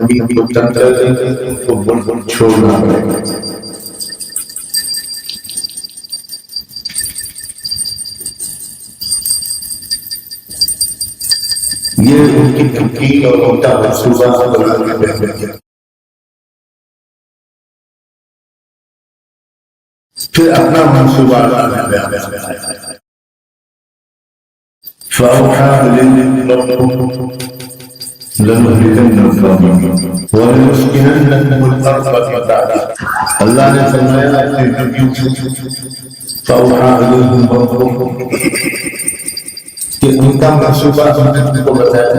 کبھی ہم کو تنگ کر دیں گے ان کو ملک چھوڑنا پڑے گا. یہ ان کی تنقید اور ان کا منصوبہ قرآن میں بیان کیا. پھر اپنا منصوبہ قرآن میں بیان کیا. فَأَوْحَىٰ إِلَيْهِمْ رَبُّهُمْ لَنُهْلِكَنَّ الظَّالِمِينَ وَلَنُسْكِنَنَّكُمُ الْأَرْضَ مِن بَعْدِهِمْ. اللہ نے فرمایا اپنے نبیوں سے فَأَوْحَىٰ إِلَيْهِمْ رَبُّهُمْ کہ ان کا منصوبہ ہم نے تم کو بتایا.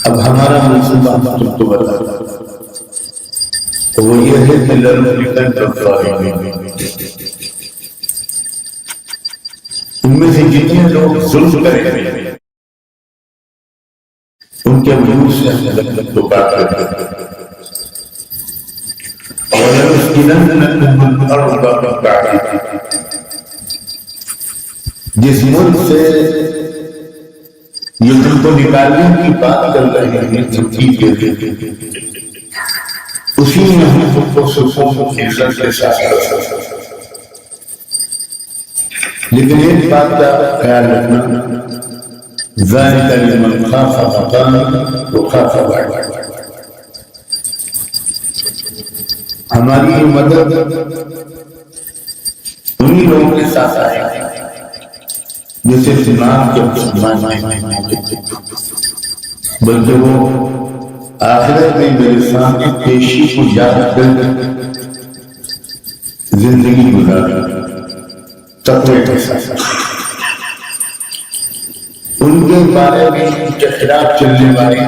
اب ہمارا منصوبہ ہم تم کو بتایا وہ یہ ہے کہ لَنُهْلِكَنَّ الظَّالِمِينَ ان میں سے جتنے لوگ ظلم کریں گے ان کے وجود سے ہم لعنت کو کاٹ کر دیں. وَلَنُسْكِنَنَّكُمُ الْأَرْضَ مِن بَعْدِهِمْ جس ملک سے یہ تم کو نکالنے کی بات کر رہے ہیں تمکین کے لیے اسی میں ہم تم کو سکون عزت کے ساتھ رکھا. لیکن ایک بات کا خیال رکھنا ذَلِكَ لِمَنْ خَافَ مَقَامِي وَخَافَ وَعِيدِ. ہماری یہ مدد انہی لوگوں کے ساتھ آئے گی جیسے ایمان کے مسلمان نہیں ہوتے بلکہ وہ آخرت میں میرے سامنے پیشی کو یاد کر زندگی گزارے تقوی کے ساتھ. ان کے بارے میں ان کے خلاف چلنے والے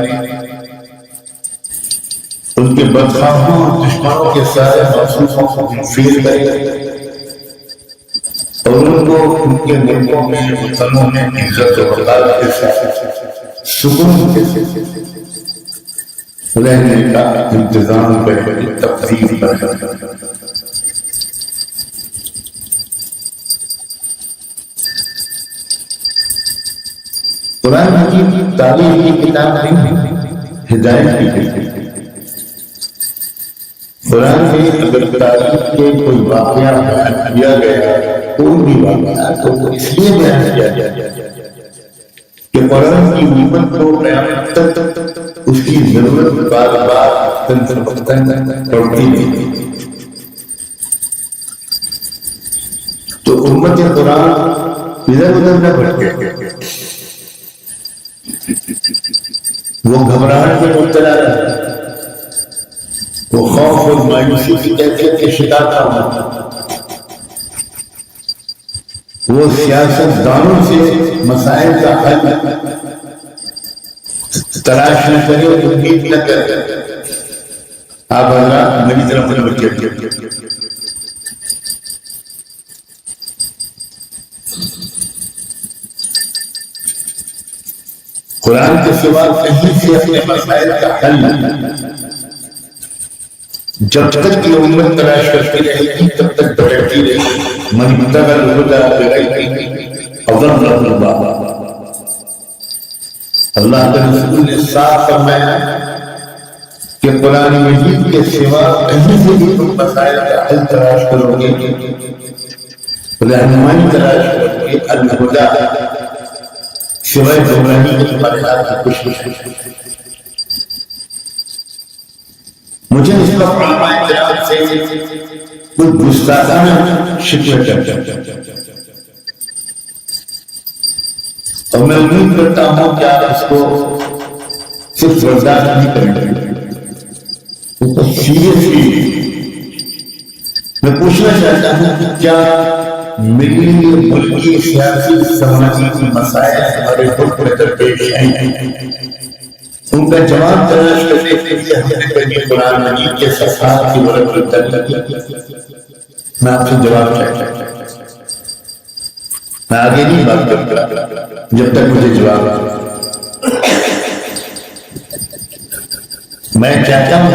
ان کے بدخواہوں اور دشمنوں کے سارے منصوبوں کو تنفیذ کرے اور ان کو ان کے ملکوں میں وطنوں میں عزت و وقار کے ساتھ سکون کے رہنے کا انتظام کرے تقدیر کرے. قرآن مجید تاریخ کی کتاب نہیں ہے ہدایت کی کتاب. قرآن میں اگر تاریخ کے کوئی واقعہ بیان کیا گیا کوئی بھی واقعہ تو وہ اس لیے بیان کیا گیا کہ قرآن کی امت کو قیامت تک اس کی ضرورت بار بار پڑتی نہیں. تو امت قرآن ادھر ادھر نہ بھٹکے وہ گھبراہٹ میں مبتلا رہا وہ خوف اور مایوسی کی کیفیت کے شکار نہ ہونا. وہ سیاست دانوں سے مسائل کا حل تلاش نہ کرے اور امید نہ کرے. آپ حضرات میری طرف توجہ. قرآن کے سوا کہیں سے اپنے مسائل کا حل جب تک یہ امت تلاش کرتی رہے گی تب تک بھٹکتی رہے گی. من ابتغى الهدى بغير أضل الله. اللہ کے رسول نے صاف فرمایا کہ قرآن مجید کے سوا کہیں سے بھی تم مسائل کا حل تلاش کرو گے رہنمائی تلاش کرو گے الہدى سوائے گمراہی کے تمہارے ہاتھ میں کچھ نہیں. مجھے اس وقت علماء کرام سے کچھ گستاخانہ شکوے کرتے اور میں امید کرتا ہوں کہ آپ اس کو صرف برداشت نہیں کریں گے. سیریسلی میں پوچھنا چاہتا ہوں کہ کیا ملی ملکی سیاسی سماجی مسائل ہمارے ملک میں درپیش ہیں ان کا جواب تلاش کرنے کے لیے ہم نے کبھی قرآن مجید کے صفحات کی ورق میں آپ سے جواب چاہتا ہوں. میں آگے نہیں بات کرتا جب تک مجھے جواب میں چاہتا ہوں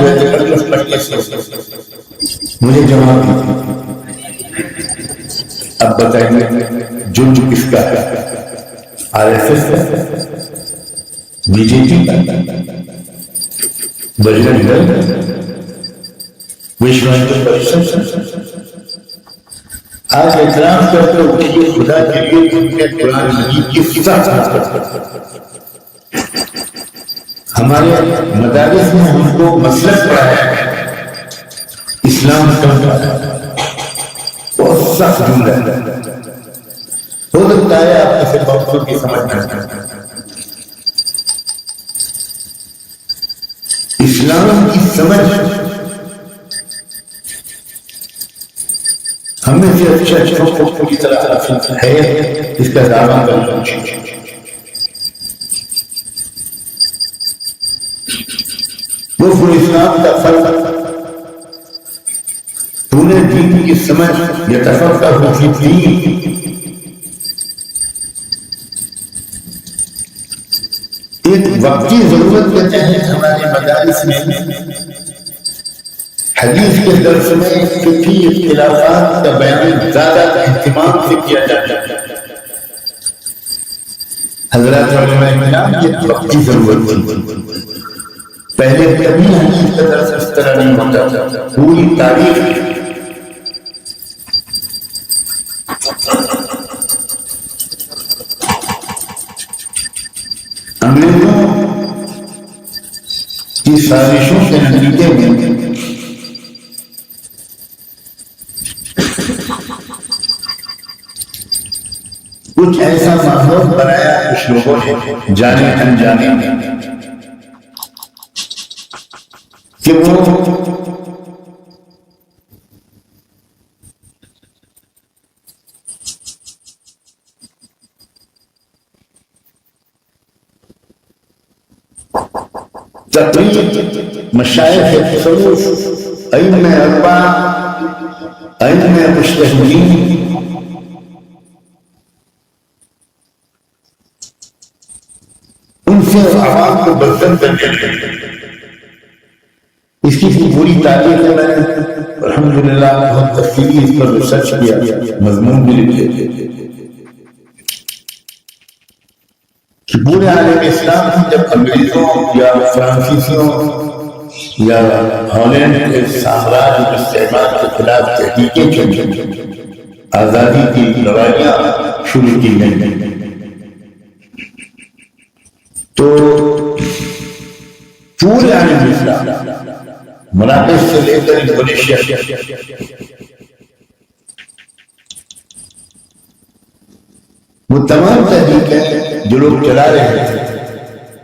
مجھے جواب. اب بتائیے جرم کس کا ہے؟ آر ایس ایس کا, بی جے پی کا, بجرنگ دل، وشو ہندو پریشد، آج اعتراف کرتے ہو کہ یہ خدا کے لیے تم نے قرآن مجید کی ساتھ ہمارے مدارس میں ہم کو مسلک پڑھایا ہے، اسلام کا بہت سخت جملہ ہے، ہو سکتا ہے آپ میں سے بہت کی سمجھ میں اسلام کی سمجھ ہمیں سے اچھا کی طرح ہے، اس کا دعویٰ کرنا کفر اسلام کا فرق تو نے دین کی سمجھ یتفقہ فی الدین، ایک وقتی ضرورت کے تحت ہمارے مدارس میں حدیث کے درس میں فقہی اختلافات کا بیان زیادہ اہتمام سے کیا جاتا ہے۔ حضرات علماء کرام یہ وقتی ضرورت تھی، پہلے کبھی حدیث کا درس اس طرح نہیں ہوتا تھا، پوری تاریخ انگریزوں کی سازشوں کے نتیجے میں کچھ ایسا ماحول بنایا کچھ لوگوں نے جانے انجانے کہ وہ تقریب مشایخ تصوف، ائمہ اربعہ، ائمہ مجتہدین، ان سے عوام کو بدتر کرنے لگے۔ اس کی پوری تاریخ ہے، میں نے الحمدللہ بہت تفصیلی اس پر ریسرچ کیا، مضمون بھی لکھے کہ پورے عالم اسلام جب انگریزوں یا فرانسیسیوں یا ہالینڈ کے سامراج استعمار کے خلاف تحریکیں چلی، آزادی کی لڑائیاں شروع کی گئی، تو پورے عالم اسلام مراکش سے لے کر انڈونیشیا وہ تمام تحریکیں جو لوگ چلا رہے تھے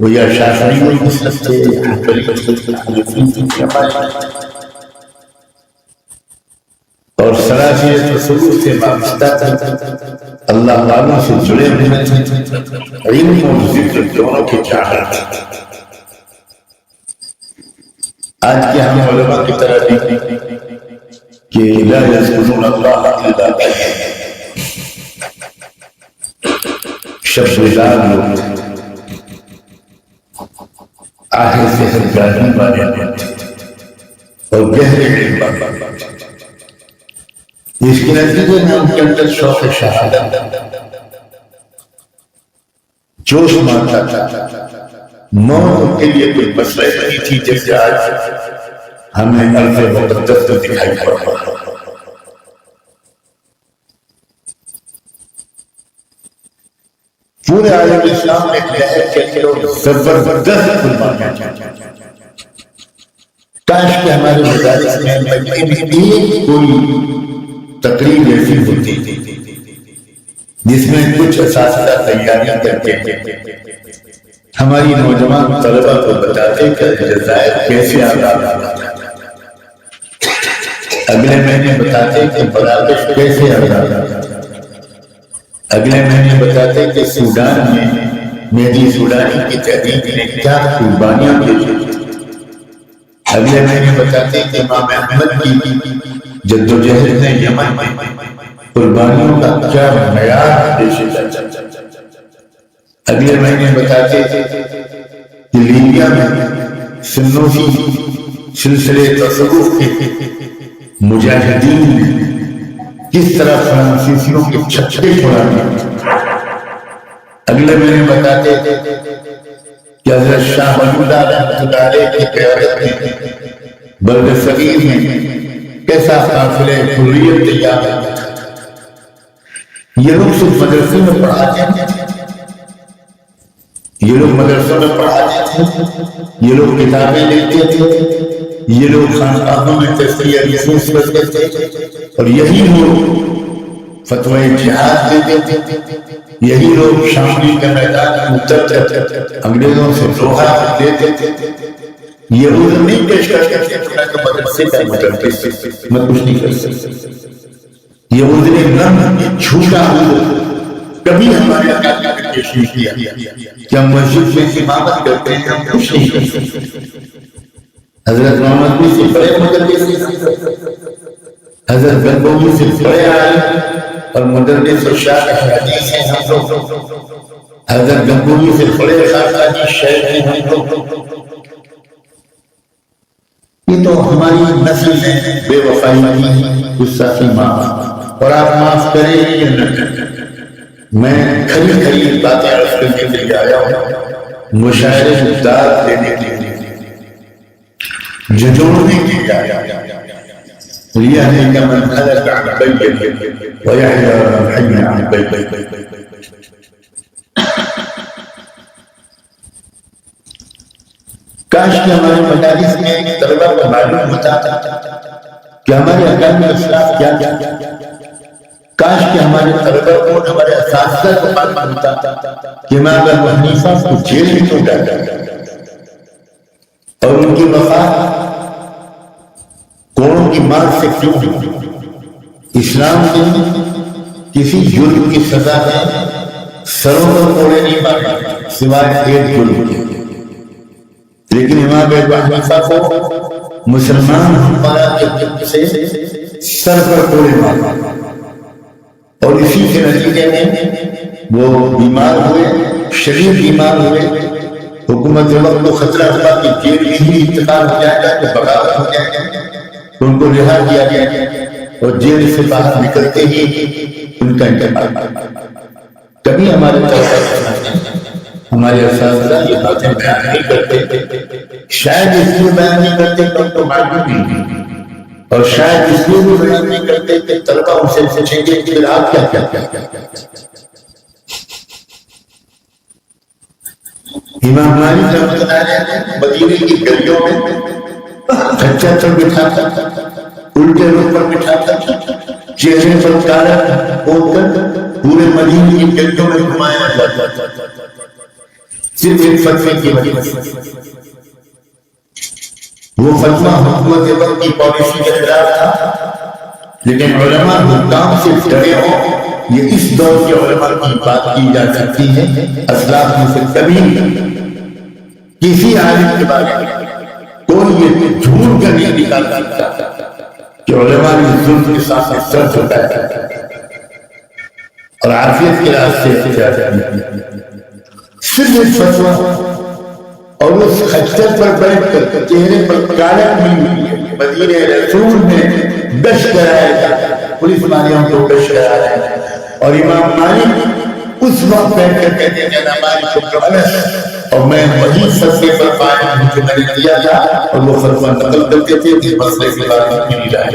وہ یا شافعی مسلک تھے، اور سراسر تصوف سے وابستہ تھے، اللہ والوں سے جڑے ہوئے تھے، علم اور ذکر دونوں کے چاہت تھے۔ آج کے ہم علماء کی طرح نہیں کہ لا یذکرون اللہ الا قلیلا، شب بیدار لوگ آہر سحر جانی والے اور گہرے علم والے، اس کے نتیجے میں ان کے اندر شوق شہادت جوش مارتا تھا، موت کے لیے کوئی مسئلہ نہیں تھی، جیسے آج ہمیں عرض مقدس دکھائی پڑ رہا ہے۔ پورے عالم اسلام میں لہر چلی اور زبردست قربانیاں چاہتے، کاش کہ ہمارے مدارس میں ایک کوئی تقریب ایسی ہوتی جس میں کچھ اساتذہ تیاریاں کرتے ہماری نوجوان طلبہ کو بتاتے کہ الجزائر کیسے آزاد ہوا، اگلے مہینے بتاتے کہ بنگلادیش کیسے آزاد ہوا، اگلے مہینے بتاتے کہ سوڈان میں مہدی سوڈانی کی تحریک نے کیا قربانیاں بھیجی، اگلے مہینے بتاتے کہ امام احمد کی جدوجہد نے یمن میں قربانیوں کا کیا معیار پیش کیا، اگلے مہینے بتاتے کہ لیبیا میں سنوسی سلسلے تصوف کے مجاہدین نے کس طرح فرانسیسیوں کے چھکے چھوڑا دیا، اگلے مہینے بتاتے کہ حضرت شاہ ولی رحمۃ اللہ علیہ کی قیادت میں بلد صغیر میں کیسا قافلہ حریت تیار ہوا تھا۔ یہ لوگ صرف مدرسے میں پڑھاتے تھے، یہ لوگ مدرسوں میں پڑھاتے تھے، یہ لوگ کتابیں لکھتے تھے، یہ لوگ خانقاہوں میں تذکیہ نصوص کرتے تھے، اور یہی لوگ فتوی جہاد دیتے تھے، یہی لوگ شاملی کے میدان میں اتر کر انگریزوں سے لوہا لیتے تھے۔ یہ عذر نہیں پیش کرتے تھے کہ مدرسے کا مدرس میں کچھ نہیں کر سکتا، یہ عذر نم جھوٹا عذر کبھی ہمارے علاقے میں پیش نہیں کیا کہ ہم مسجد میں امامت کرتے ہیں، ہم کچھ نہیں کر سکتے۔ حضرت محمد بھی سے بڑے مدرس، حضرت گنگوی سے بڑے عالم اور مدرس و شارح حدیث ہیں ہم لوگ، حضرت گنگوی سے بڑے خاصانی شیخ ہیں ہم لوگ۔ یہ تو ہماری نسل نے بے وفائی کی، گستاخی معاف، اور آپ معاف کریں یا نہ کریں، میں کھری کھری باتیں عرض کرنے کے لیے آیا ہوں، مشاعرے داد دینے کے لیے، جھجھوڑنے کے لیے آیا ہوں۔ لِيَهْلِكَ مَنْ هَلَكَ عَنْ بَيِّنَةٍ وَيَحْيَىٰ مَنْ حَيَّ عَنْ بَيِّنَةٍ۔ کاش کہ ہمارے مدارس میں طلبہ کو معلوم ہوتا کہ ہمارے احکام اسلاف کیا کیا، کاش کہ ہمارے طلبہ کو، ہمارے اساتذہ کو معلوم ہوتا کہ امام ابو حنیفہ کو جیل میں کیوں ڈالا اور ان کی وفات کوڑوں کی مار سے کیوں ہوئی۔ اسلام نے کسی جرم کی سزا میں سروں پر کوڑے نہیں مارے سوائے ایک جرم کے، لیکن امام ابو حنیفہ کو مسلمان ہمارا سے سر پر کوڑے مارے، اور اسی کے نتیجے میں وہ بیمار ہوئے، شدید بیمار ہوئے۔ حکومت وقت کو خطرہ ہوا کہ جیل میں ہی انتقال ہو جائے گا، کہ بغاوت ہو جائے گا، تو ان کو رہا کیا گیا اور جیل سے باہر نکلتے ہی ان کا انتقال۔ کبھی ہمارے ہمارے اساتذہ یہ باتیں بیان نہیں کرتے، شاید اس لیے بیان نہیں کرتے کہ ان کو معلوم نہیں، اور شاید اس لیے بھی بیان نہیں کرتے کہ طلبہ ان سے پوچھیں گے کہ آپ کیا کیا کیا کیا۔ امام مالک رحمۃ اللہ علیہ مدینے کی گلیوں میں کچا پر بٹھا کر، الٹے رخ پر بٹھا کر، چہرے پر کالا پوت کر پورے مدینے کی گلیوں میں گھمایا جاتا تھا، صرف ایک فتوے کی وجہ سے۔ وہ فتویٰ حکومت وقت کی پالیسی کے خلاف تھا، لیکن علماء حکام سے ڈرے ہوں، یہ اس دور کے علماء کی بات کی جا سکتی ہے۔ اسلاف میں سے کبھی کسی عالم کے بارے میں کوئی یہ جھوٹ کر نہیں نکال سکتا کہ علماء نے ظلم کے ساتھ سر جھکایا اور عافیت کے راستے سے صرف ایک فتویٰ، اور اس خچر پر بیٹھ کر چہرے پر کالا ہوئی ہے۔ مدینہ رسول میں گشت کرایا جاتا، پولیس والیوں کو گشت کرایا جاتا، اور امام مالک اس وقت بیٹھ کر کہتے ہیں مالک کو غلط، اور میں وہی فتوے پر قائم ہوں جو میں نے دیا تھا، اور وہ فتویٰ نقل کرتے تھے کہ مسئلے کی بات نہیں رہا،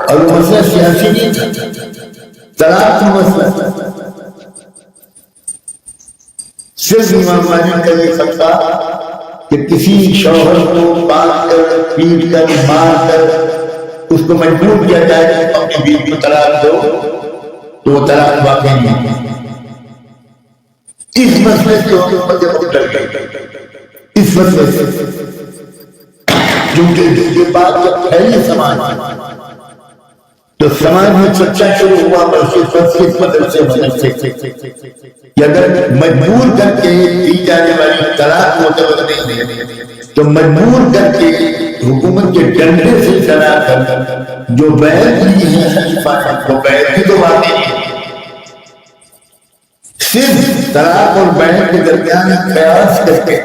اور وہ مسئلہ سیاسی نہیں تھا، طلاق کا مسئلہ تھا۔ صرف امام مالک کا یہ فتویٰ کہ کسی شوہر کو باندھ کر، پیٹ کر، مار کر اس کو مجبور کیا جائے کہ اپنی بیوی کو طلاق دو، تو وہ طلاق واقع نہیں ہے۔ اس مسئلے سے ڈر گئے، اس مسئلے سے، کیونکہ یہ بات جب پھیلی سماج میں تو سماج میں چرچا شروع ہوا مسجد مدرسے مدرسے کہ اگر مجبور کر کے دی جانے والی طلاق معتبر نہیں ہے تو مجبور کر کے حکومت کے ڈنڈے سے چلا کر جو بیعت لی ہے وہ بیعت کی تو بات نہیں ہے، صرف طلاق اور بیعت کے درمیان قیاس کر کے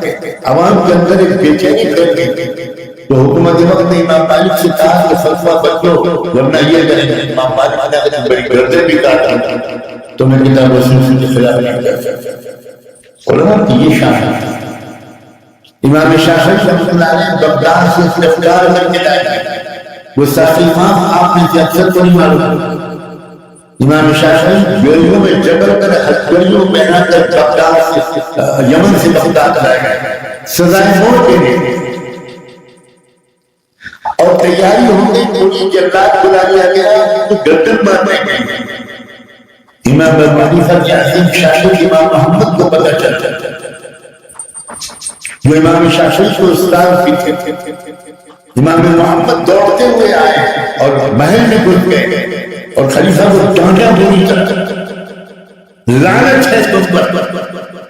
عوام کے اندر ایک بے چینی کر کے تو حکومت وقت نے امام مالک سے کہا کہ فتویٰ بدلو ورنہ یہ کریں گے۔ امام مالک نے بڑی گردے بھی کاٹی تو میں کتاب و سنت کے خلاف نہیں کر سکتا، علماء کی یہ شان ہے. امام شافعی رحمۃ اللہ علیہ بغداد سے استفسار کر کے لائے. وہ ساتھی امام آپ میں سے اکثر کو نہیں معلوم. امام شافعی گولیوں میں جبر کر ہتھیلیوں میں آ کر بغداد سے یمن سے بغداد لائے گئے سزائے موت کے لیے. اور تیاری ہو گئی پوری جلاد بلا لیا گیا تو گردن مارنے گئے. امام ابو حنیفہ کے عظیم شاگرد امام محمد کو پتہ چلا جو امام شافعی کو استاد بھی تھے. امام محمد دوڑتے ہوئے آئے اور محل میں گھس گئے اور خلیفہ کو ڈانٹا بری طرح. لعنت ہے تم پر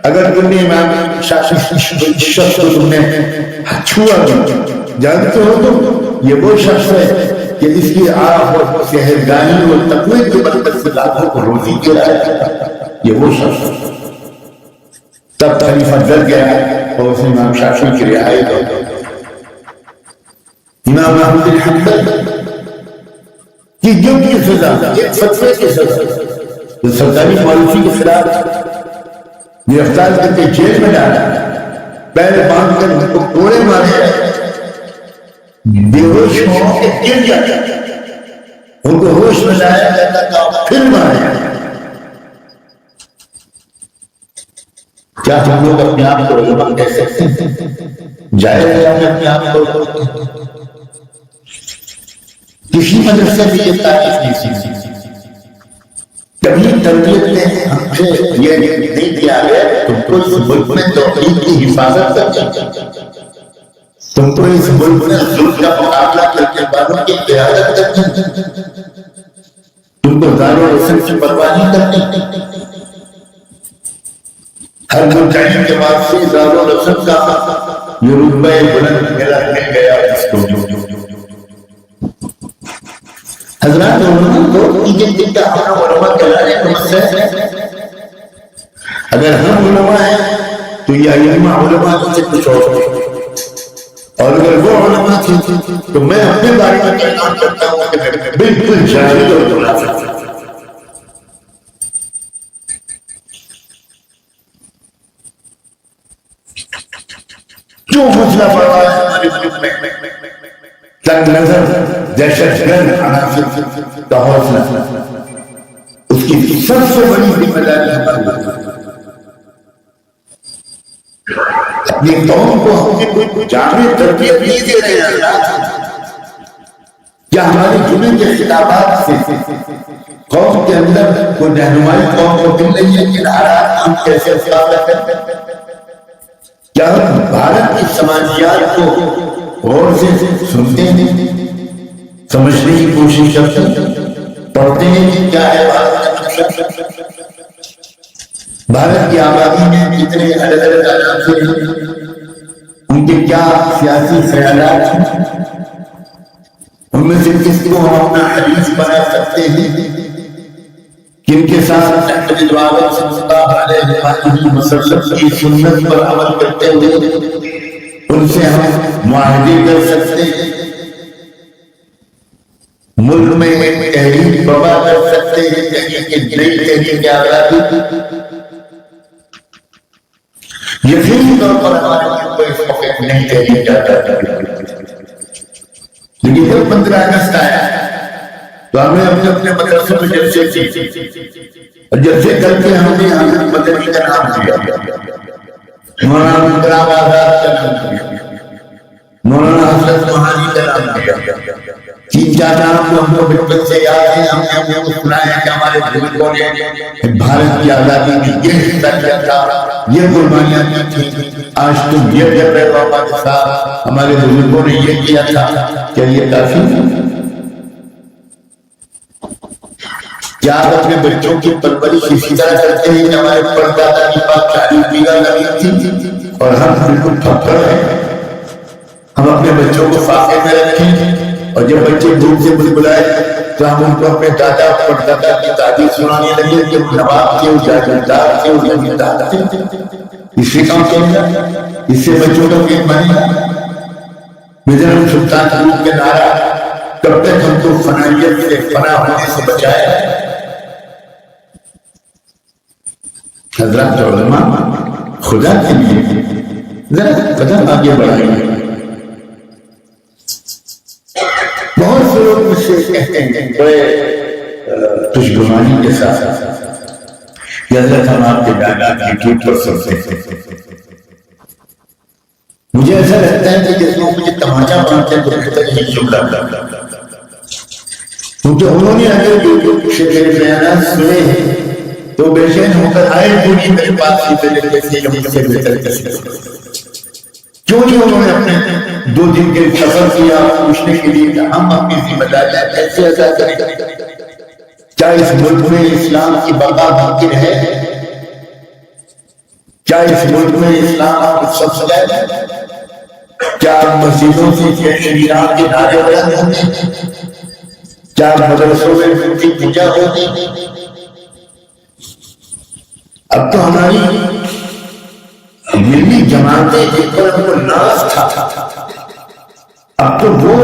اگر تم نے امام شافعی شخص کو تم نے چھوا جانتے ہو تو یہ وہ شخص ہے کہ اس کی آہ اور سحرگانی اور تقوی کی برکت سے لاکھوں کو روزی دے رہا ہے. یہ وہ شخص. تب خلیفہ ڈر گیا اور اس نے امام شافعی کی رعایت کی. امام احمد بن حنبل کی جو کی سزا ایک فتوے کی سزا جو سرکاری پالیسی کے خلاف گرفتار کر کے جیل میں ڈالا, پیر باندھ کر ان کو کوڑے مارے, بے ہوش ہو کے گر جاتا, ان کو ہوش میں لایا جاتا تھا پھر مارا. کیا ہم لوگ اپنے آپ کو علماء کہہ سکتے ہیں؟ جائز ہے ہم اپنے آپ کو کسی مدرسے میں یہ تعریف نہیں سیکھی. کبھی تربیت میں ہم سے یہ نہیں دیا گیا تم کو اس ملک میں توحید کی حفاظت کرتے, تم کو اس ملک میں ظلم کا مقابلہ کرنے والوں کی قیادت کرتے, تم کو دار و رسل کی پرواہ نہیں کرتے. ہر مدعی کے بعد سے دار و رسل کا یہ رتبہ بلند ملا مل گیا اس کو. حضرات علماء کو جن کا ہم علماء کہلانے کا مقصد ہے. اگر ہم علماء ہیں تو یہ علماء علماء سے کچھ اور ہے, اور اگر وہ علماء تھے تو میں اپنے بارے میں اعلان کرتا ہوں کہ میں بالکل جاہل اور منافق ہوں. جو مسئلہ پڑا ہے ہمارے ملک میں تنگ نظر دہشت گرد عناصر کا حوصلہ, اس کی سب سے بڑی ذمہ داری ہماری. اپنی قوم کو ہم کوئی جامع تربیت نہیں دے رہے ہیں. کیا ہمارے جمعے کے خطابات سے قوم کے اندر کوئی رہنمائی قوم کو مل رہی ہے کہ حالات ہم کیسے مقابلہ کرتے ہیں؟ کیا بھارت کی سماجیات کو غور سے سنتے ہیں, سمجھنے کی کوشش کرتے ہیں, پڑھتے ہیں کہ کیا ہے بھارت کا نقشہ, بھارت کی آبادی میں کتنے الگ الگ عناصر ہیں, ان کے کیا سیاسی خیالات ہیں, ان میں سے کس کو ہم اپنا حریف بنا سکتے ہیں, کن کے ساتھ احمد وعبد صلی اللہ علیہ وآلہ وسلم کی سنت پر عمل کرتے ہوئے ان سے ہم معاہدے کر سکتے ہیں, ملک میں ایک تحریک برپا کر سکتے ہیں, ایک نئی تحریک آزادی. یقینی طور پر ہمارے ملک کو اس وقت ایک نئی تحریک آتا ہے. لیکن جب 15 اگست آیا تو ہمیں اپنے اپنے مدرسوں میں جلسے کی, اور جلسے کر کے ہم نے حضرت مدنی کا نام دیا, مولانا مقرام آزاد کا نام دیا, مولانا حضرت مہانی کا نام دیا. 3-4 نام کو ہم کو بچپن سے یاد ہیں. ہم نے وہ سنا ہے کہ ہمارے بزرگوں نے بھارت کی آزادی میں یہ حصہ کیا تھا, یہ قربانیاں دی تھیں. آج تم یہ کر رہے ہو ہمارے ساتھ, ہمارے بزرگوں نے یہ کیا تھا. کیا یہ کافی ہے؟ کیا آپ اپنے بچوں کی پرورش اسی طرح کرتے ہیں کہ ہمارے پردادا کی بات 40 بیگھہ زمین تھی اور ہم بالکل پتھر ہیں؟ ہم اپنے بچوں کو فاقے میں رکھیں اور جب بچے دھوپ سے بلائے تو ہم ان کو اپنے دادا پردادا کی تعریف سنانے لگے کہ نواب تھے, جاگیردار تھے, ان کے دادا تھے. اس سے کام کیا, اس سے بچوں کا پیٹ بنے گا. میرے سلطان کے نعرہ کب تک ہم کو فنائیت سے فنا ہونے سے بچائے. حضرات علماء خدا کے لیے ذرا قدم آگے بڑھائیں. بہت سے لوگ مجھ سے کہتے ہیں بڑے خوشگوانی کے ساتھ کہ حضرت ہم آپ کے بیانات یوٹیوب پر سنتے ہیں. مجھے ایسا لگتا ہے کہ جس لوگ مجھے تماچا بناتے ہیں تو بہتر یہ جملہ کیونکہ انہوں نے اگر یوٹیوب سے میرے بیانات سنے ہیں تو بے چین ہو کر آئے پوری میرے پاس ہی پہلے کیسے یا مجھ سے بہتر کیسے. کیوں نہیں انہوں نے اپنے 2 دن کے سفر کیا پوچھنے کے لیے کہ ہم اپنی ذمہ داریاں کیسے ادا کریں؟ کیا اس ملک میں اسلام کی بقا ممکن ہے؟ کیا اس ملک میں اسلام سب سے ہے؟ کیا مسجدوں سے شریعت کے نعرے بلند ہوتے؟ کیا مدرسوں میں ان کی پوجا ہوتی؟ اب تو ہماری ملی جماعتیں جن پر ہم کو ناز تھا اب تو وہ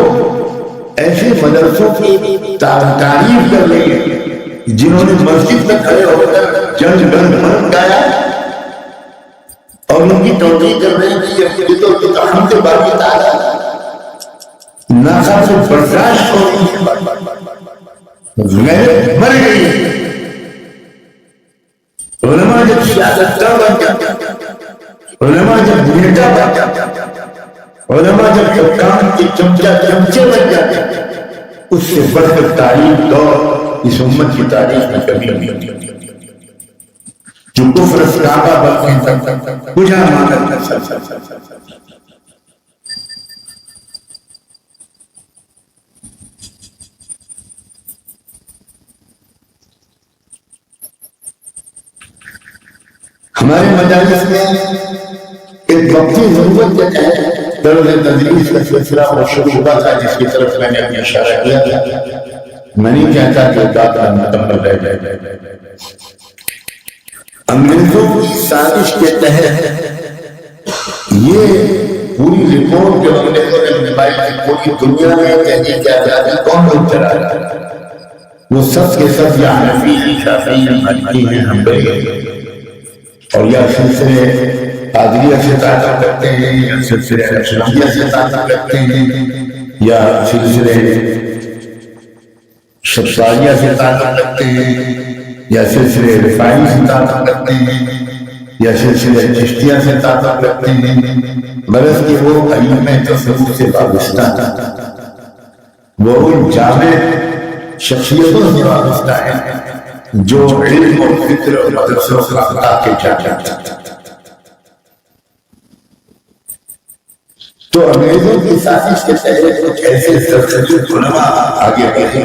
ایسے مدرسوں کی تعریف کر رہی ہیں جنہوں نے مسجد میں کھڑے ہو کر جنگ گن گایا اور ان کی توجیہ کر رہے ہیں کہ یہ تو ہم سے باقی تعالیٰ ناسا سے برداشت ہو رہی ہے مر گئی ہے. علماء جب سیاستداں بن جاتے، علماء جب نیتا بن جاتے، علماء جب حکام کے چمچے بن جاتے، اس سے بڑھ کر تاریخ دور اس امت کی تاریخ میں کبھی نہیں ہوتی. جو کفر کعبہ بلکہ کجا مانا ہمارے مجالس میں ایک وقتی ضرورت کے تحت طرز تدریس کا سلسلہ اور شروع ہوا تھا جس کی طرف میں نے اپنا اشارہ کیا تھا. میں نہیں کہتا کہ داخلہ مکمل رہ جائے. انگریزوں کی سازش کے تحت یہ پوری رپورٹ جو انگریزوں نے نبھائی تھی پوری دنیا میں تحریک آزادی کون لوگ چلا رہا ہے وہ سب کے سب یا حنفی ہیں، شافعی ہیں، مالکی ہیں، حنبلی ہیں اور یا سلسلے قادریہ سے تعلق رکھتے ہیں یا سلسلے نقشبندیہ سے تعلق رکھتے ہیں یا سلسلے شبشاریہ سے تعلق رکھتے ہیں یا سلسلے رفاعی سے تعلق رکھتے ہیں یا سلسلے چشتیہ سے تعلق رکھتے ہیں. غرض کہ وہ ائمہ تصوف سے وابستہ ہیں، وہ ان جامع شخصیتوں سے وابستہ ہیں جو علم اور فکر اور مدرسوں کا اخلاق کے جامع ہیں. تو انگریزوں کی سازش کے تحت کچھ ایسے سرخجل علماء آگے بڑھے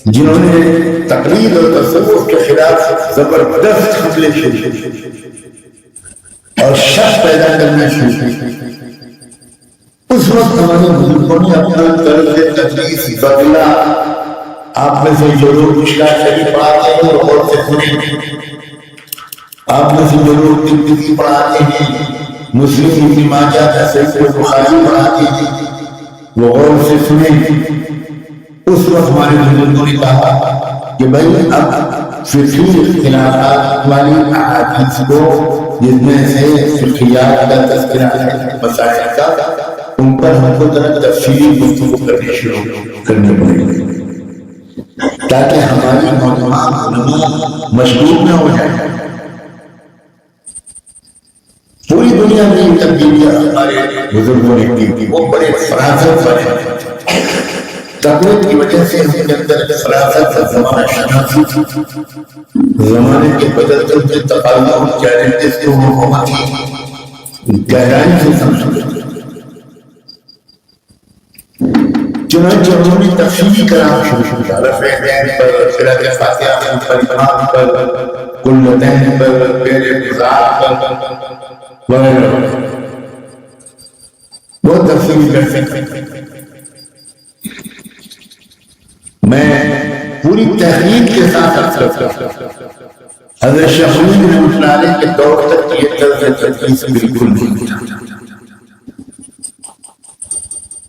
جنہوں نے تقلید اور تصوف کے خلاف زبردست حملے شروع اور شک پیدا کرنا شروع. اس وقت ہمارے بزرگوں نے اپنا طرز تدریس بدلا. آپ میں سے جو لوگ مشکل شریف پڑھاتے ہیں وہ غور سے سنیں. آپ میں سے جو لوگ ترمذی پڑھاتے ہیں، مسلم ابن ماجہ کا صحیح بخاری پڑھاتے ہیں وہ غور سے سنیں. اس وقت ہمارے بزرگوں نے کہا کہ بھائی اب فقہی اختلافات والی احادیث کو جن میں سے فقہیات کا تذکرہ ہے مسائل کا ان پر ہم کو ذرا تفصیلی گفتگو کرنے شروع کرنے پڑے گی تاکہ ہماری نوجوان علماء مشغول نہ ہو جائے. پوری دنیا میں یہ تبدیلیاں ہمارے بزرگوں نے کی تھی، وہ بڑے فراست والے تقویت کی وجہ سے ہم کے اندر فراست اور زمانہ شناسی زمانے کے بدلتے ہوئے تقاضوں اور چیلنجز کو وہ بہت ہی گہرائی سے سمجھتے تھے. چنانچہ انہوں نے تفصیلی کلام شروع کیا، رفع دین پر، قراءت فاتحہ پر، امام پر، کلتین پر، پیر قضاء پر وغیرہ بہت تفصیلی کرتے ہیں. میں پوری تحقیق کے ساتھ حضرت شیخ الہند رحمۃ اللہ علیہ کے دور تک یہ طرز تدریس بالکل نہیں تھا.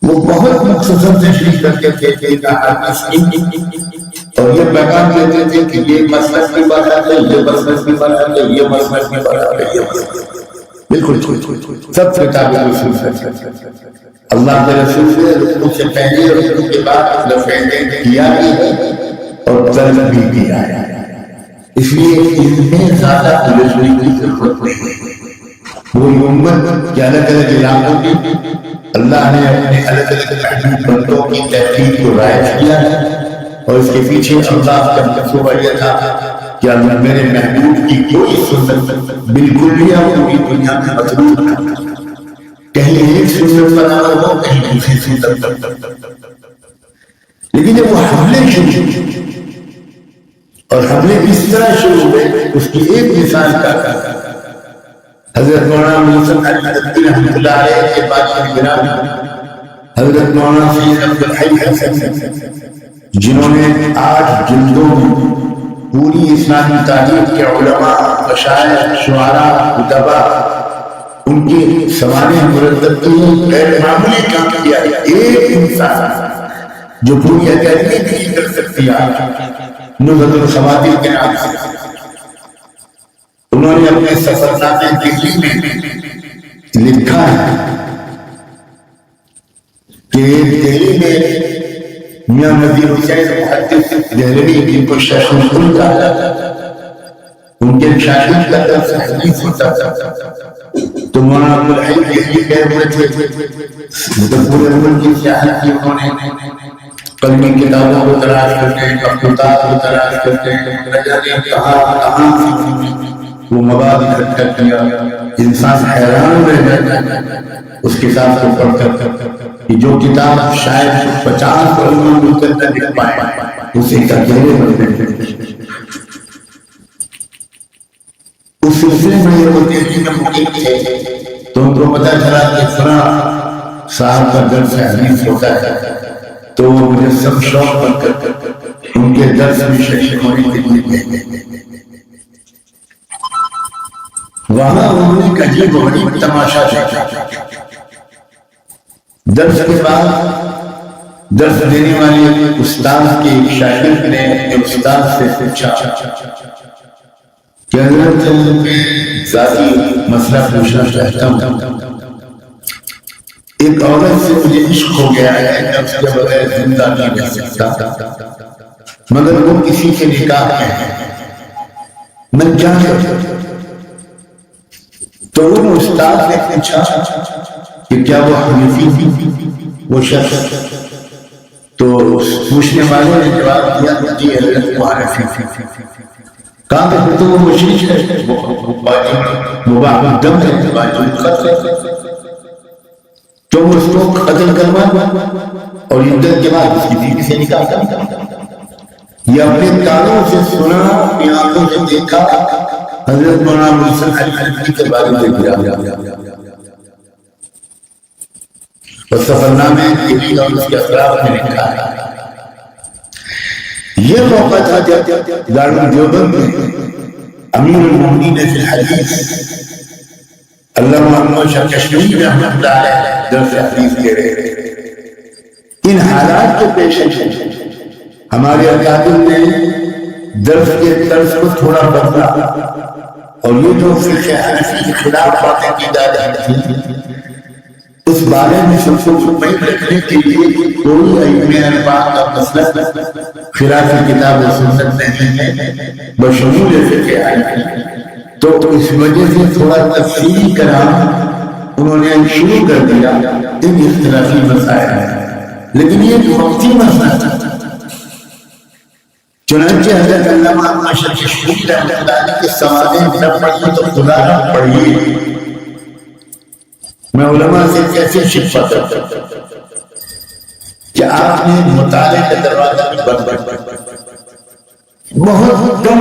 وہ بہت مختصر تشریح کرتے تھے اور یہ پیغام دیتے تھے کہ یہ مسلک کی بات ہے، یہ مسلک کی بات ہے، یہ مسلک کی بات ہے، یہ مسلک بالکل سب کتاب رسول سے اللہ کے رسول سے رکوع سے پہلے اور رکوع کے بعد رفعتین کیا بھی ہے اور طلب بھی کیا ہے، اس لیے ان میں زیادہ الجھنے کی ضرورت نہیں۔ وہ امت کے الگ الگ علاقوں کی اللہ نے اپنے الگ الگ بندوں کی تحقیق کو رائج کیا ہے، اور اس کے پیچھے اللہ کا منصوبہ یہ تھا کہ اللہ میرے محبوب کی کوئی سنت بالکل بھی پوری دنیا میں مطلوب نہ، کہیں ایک سنت پر عمل ہو، کہیں دوسری سنت پر، لیکن جب وہ حملے شروع اور حملے اس طرح شروع ہوئے، اس کی ایک مثال کا حضرت مولانا محسن علی رحمۃ اللہ علیہ کے بعد گرامی حضرت مولانا سید عبد الحی حسن، جنہوں نے 8 جلدوں میں پوری اسلامی تاریخ کے علماء، مشائخ، شعراء، ادبا ان کی سوانح مرتب کی، غیر معمولی کام کیا ہے۔ ایک انسان جو پوری اکیڈمی نہیں کر سکتی آج نزہت الخواتین کے نام سے، انہوں نے اپنے سفرنامے دہلی میں لکھا ہے کہ دہلی میں میاں نذیر حسین محدث دہلوی، جن کو شیخ القلب کہا جاتا تھا، ان کے شاگرد کا درس حدیث ہوتا تھا، تو مولانا عبد الحی دہلی گئے ہوئے تھے، پورے ملک کی سیاحت کی انہوں نے، قلمی کتابوں کو تلاش کرتے، مخطوطات کو تلاش کرتے، کہاں وہ مواد اکٹھا کیا، انسان حیران رہ جاتا ہے اس کتاب کو پڑھ کر کہ جو کتاب شاید 50 علماء مل کر نہ لکھ پائے، اسے اکیلے بندے اس سلسلے میں یہ دہلی میں مقیم تھے، تو ان کو پتہ چلا کہ فلاں صاحب کا درس حدیث ہوتا ہے، تو وہ مجسم شوق بن کر ان کے درس میں شریک ہونے کے لیے گئے۔ وہاں انہوں نے ایک عجیب و غریب تماشا دیکھا۔ درس کے بعد درس دینے والے استاد کے ایک شاگرد نے اپنے استاد سے پوچھا کہ حضرت ذاتی مسئلہ پوچھنا چاہتا ہوں، ایک عورت سے مجھے عشق ہو گیا ہے، میں اس کے بغیر زندہ نہیں رہ سکتا، مگر وہ کسی کے نکاح میں ہے، میں کیا کروں؟ تو ان استاد نے پوچھا کہ کیا وہ حنفی تھی وہ شخص؟ تو پوچھنے والے نے جواب دیا کہ جی حضرت وہ حنفی تھی۔ کہا کہ تو وہ مشرک ہے، مباح الدم ہے، واجب القتل ہے، تو اس کو قتل کروا اور عدت کے بعد اس کی بیوی سے نکاح کرنا۔ یہ اپنے کانوں سے سنا، اپنی آنکھوں سے دیکھا، حضرت مولانا محسن علی کے بارے میں گرا، اور سفرنامے دہلی اور اس کے اطراف میں لکھا ہے۔ یہ موقع تھا جب دارالدیوبند میں امیر المومنین فی الحدیث علامہ محمد شاہ کشمیری رحمۃ اللہ علیہ درس حدیث دے رہے تھے۔ ان حالات کے پیش ہمارے اکابر نے درس کے طرز کو تھوڑا بدلا، اور یہ جو فقہ حنفی کے خلاف باتیں کی جا رہی تھی، اس بارے میں سب کو مطمئن رکھنے کے لیے کوئی ائمہ اربعہ کا مسئلہ خلاف کتاب و سنت نہیں ہے بشمول فقہ حنفی، تو اس وجہ سے تھوڑا تفصیلی کلام انہوں نے شروع کر دیا ان اختلافی مسائل میں، لیکن یہ وقتی مسئلہ تھا۔ چنانچہ حضرت علامہ محمد شاہ کشمیری رحمۃ اللہ علیہ کے سوالیں نہ پڑھیے تو خدا نہ پڑھیے، میں علماء سے کیسے شکوہ کرتا کہ آپ نے مطالعے کا دروازہ بھی بند کر دیا، بہت کم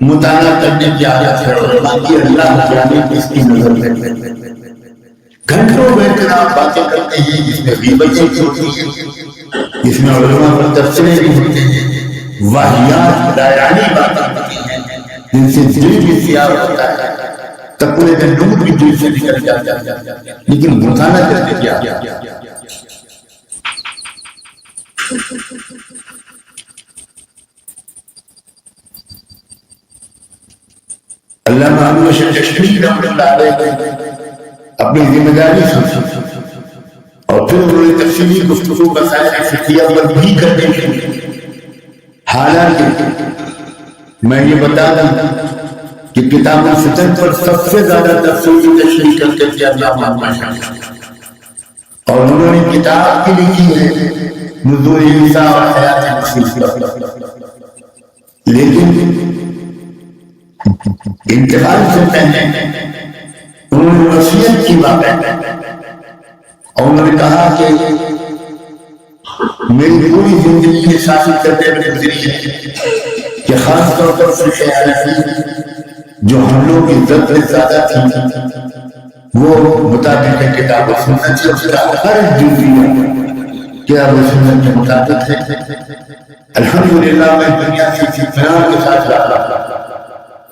مطالعہ کرنے کی عادت ہے علماء کی، اللہ جانے کس کی نظر میں گھنٹوں بیٹھ کر آپ باتیں کرتے ہیں، جس میں غیبتیں بھی ہوتی ہیں، جس میں علماء پر تبصرے بھی ہوتے ہیں، واہیات ڈایانی باتیں ہوتی ہیں، جن سے دل بھی سیاہ ہوتا ہے، تقوی کا نور بھی دل سے نکل جاتا ہے، لیکن مطالعہ کرنے کی عادت۔ علامہ محمد بشیر کشمیری رحمۃ اللہ علیہ اپنی ذمہ داری سمجھی اور پھر انہوں نے تفصیلی گفتگو مسائل فقہیہ پر بھی کرنے کی. حالانکہ میں یہ بتا دوں کہ کتاب الفتن پر سب سے زیادہ تفصیلی تشریح کرتے تھے علامہ محمد بشیر، اور انہوں نے کتاب بھی لکھی ہے نزول عیسیٰ اور حیات مسیح پر. لیکن انتقال سے پہلے انہوں نے وصیت کی بات اور انہوں نے کہا کہ میری پوری زندگی یہ ثابت کرتے ہوئے گزری ہے کہ خاص طور پر فقہ حنفی جو ہم لوگ کی عزت سے زیادہ تھی وہ مطابق کتاب و سنت سے اس کا ہر جزیہ کتاب و سنت کے مطابق ہے. الحمدللہ میں دنیا سے اطمینان کے ساتھ رہا